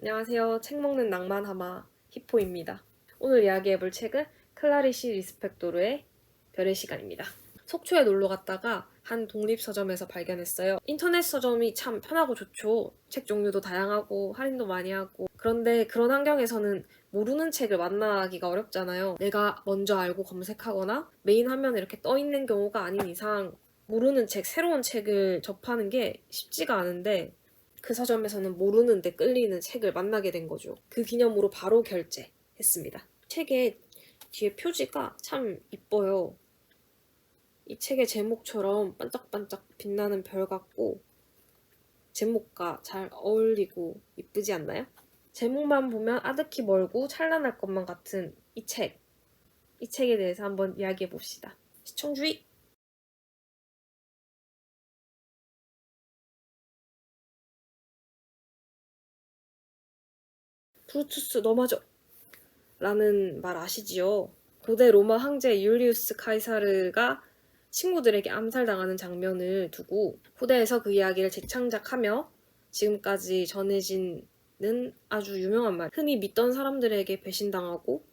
안녕하세요. 책 먹는 낭만하마 히포입니다. 오늘 이야기해볼 책은 클라리시 리스펙토르의 별의 시간입니다. 속초에 놀러 갔다가 한 독립서점에서 발견했어요. 인터넷 서점이 참 편하고 좋죠. 책 종류도 다양하고 할인도 많이 하고. 그런데 그런 환경에서는 모르는 책을 만나기가 어렵잖아요. 내가 먼저 알고 검색하거나 메인 화면에 이렇게 떠 있는 경우가 아닌 이상 모르는 책, 새로운 책을 접하는 게 쉽지가 않은데 그 서점에서는 모르는데 끌리는 책을 만나게 된 거죠. 그 기념으로 바로 결제했습니다. 책의 뒤에 표지가 참 이뻐요. 이 책의 제목처럼 반짝반짝 빛나는 별 같고 제목과 잘 어울리고 이쁘지 않나요? 제목만 보면 아득히 멀고 찬란할 것만 같은 이 책. 이 책에 대해서 한번 이야기해 봅시다. 시청 주의! 브루투스 너마저! 라는 말 아시지요? 고대 로마 황제 율리우스 카이사르가 친구들에게 암살당하는 장면을 두고 후대에서 그 이야기를 재창작하며 지금까지 전해지는 아주 유명한 말. 흔히 믿던 사람들에게 배신당하고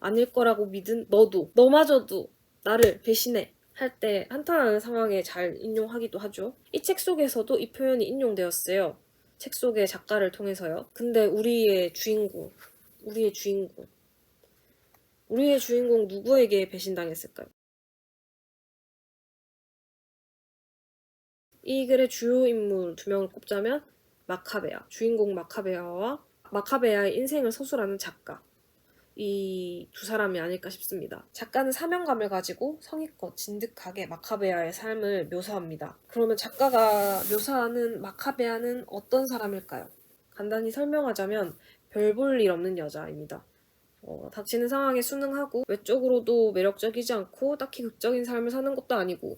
아닐 거라고 믿은 너마저도 나를 배신해 할 때 한탄하는 상황에 잘 인용하기도 하죠. 이 책 속에서도 이 표현이 인용되었어요. 책 속의 작가를 통해서요. 근데 우리의 주인공 누구에게 배신당했을까요? 이 글의 주요 인물 두 명을 꼽자면 주인공 마카베아와 마카베아의 인생을 서술하는 작가. 이 두 사람이 아닐까 싶습니다. 작가는 사명감을 가지고 성의껏 진득하게 마카베아의 삶을 묘사합니다. 그러면 작가가 묘사하는 마카베아는 어떤 사람일까요? 간단히 설명하자면 별 볼 일 없는 여자입니다. 닥치는 상황에 순응하고 외적으로도 매력적이지 않고 딱히 극적인 삶을 사는 것도 아니고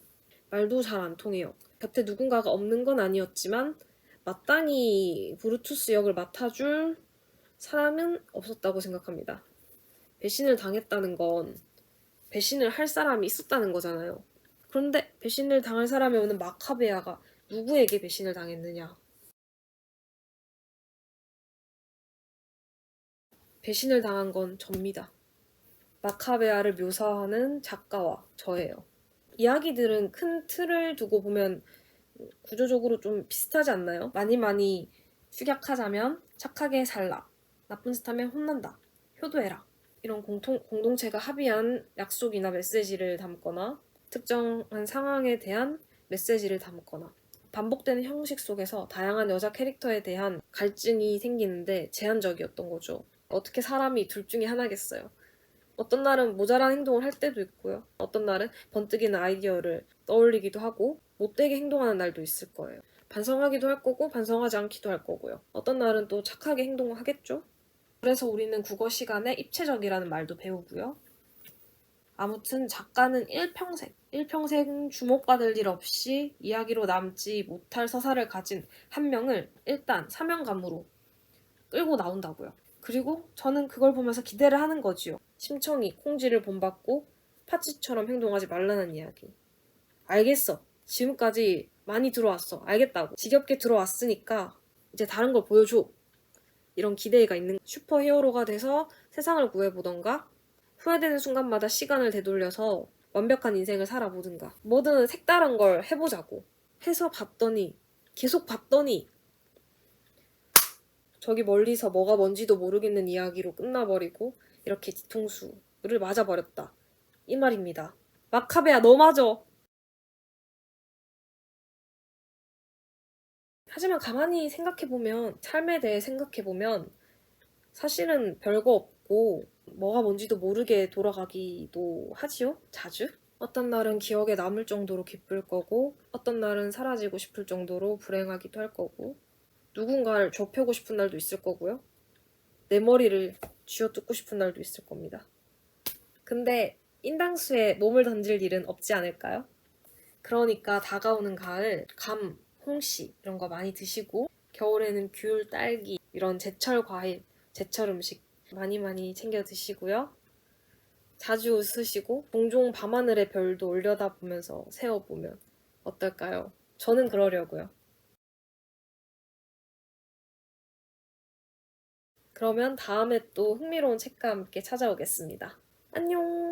말도 잘 안 통해요. 곁에 누군가가 없는 건 아니었지만 마땅히 브루투스 역을 맡아줄 사람은 없었다고 생각합니다. 배신을 당했다는 건 배신을 할 사람이 있었다는 거잖아요. 그런데 배신을 당할 사람이 오는 마카베아가 누구에게 배신을 당했느냐? 배신을 당한 건 접니다. 마카베아를 묘사하는 작가와 저예요. 이야기들은 큰 틀을 두고 보면 구조적으로 좀 비슷하지 않나요? 많이 축약하자면 착하게 살라, 나쁜 짓 하면 혼난다, 효도해라. 이런 공동체가 합의한 약속이나 메시지를 담거나 특정한 상황에 대한 메시지를 담거나 반복되는 형식 속에서 다양한 여자 캐릭터에 대한 갈증이 생기는데 제한적이었던 거죠. 어떻게 사람이 둘 중에 하나겠어요. 어떤 날은 모자란 행동을 할 때도 있고요. 어떤 날은 번뜩이는 아이디어를 떠올리기도 하고 못되게 행동하는 날도 있을 거예요. 반성하기도 할 거고 반성하지 않기도 할 거고요. 어떤 날은 또 착하게 행동을 하겠죠. 그래서 우리는 국어 시간에 입체적이라는 말도 배우고요. 아무튼 작가는 일평생 주목받을 일 없이 이야기로 남지 못할 서사를 가진 한 명을 일단 사명감으로 끌고 나온다고요. 그리고 저는 그걸 보면서 기대를 하는 거지요. 심청이 콩쥐를 본받고 파치처럼 행동하지 말라는 이야기. 알겠어. 지금까지 많이 들어왔어. 알겠다고. 지겹게 들어왔으니까 이제 다른 걸 보여줘. 이런 기대가 있는 슈퍼히어로가 돼서 세상을 구해보던가 후회되는 순간마다 시간을 되돌려서 완벽한 인생을 살아보든가 뭐든 색다른 걸 해보자고 해서 계속 봤더니 저기 멀리서 뭐가 뭔지도 모르겠는 이야기로 끝나버리고 이렇게 뒤통수를 맞아버렸다. 이 말입니다. 마카베야 너 맞아. 하지만 가만히 생각해보면 삶에 대해 생각해보면 사실은 별거 없고 뭐가 뭔지도 모르게 돌아가기도 하지요? 자주? 어떤 날은 기억에 남을 정도로 기쁠 거고 어떤 날은 사라지고 싶을 정도로 불행하기도 할 거고 누군가를 좁혀고 싶은 날도 있을 거고요. 내 머리를 쥐어뜯고 싶은 날도 있을 겁니다. 근데 인당수에 몸을 던질 일은 없지 않을까요? 그러니까 다가오는 가을, 홍시 이런 거 많이 드시고 겨울에는 귤, 딸기 이런 제철 과일, 제철 음식 많이 챙겨 드시고요. 자주 웃으시고 종종 밤하늘의 별도 올려다보면서 세어보면 어떨까요? 저는 그러려고요. 그러면 다음에 또 흥미로운 책과 함께 찾아오겠습니다. 안녕!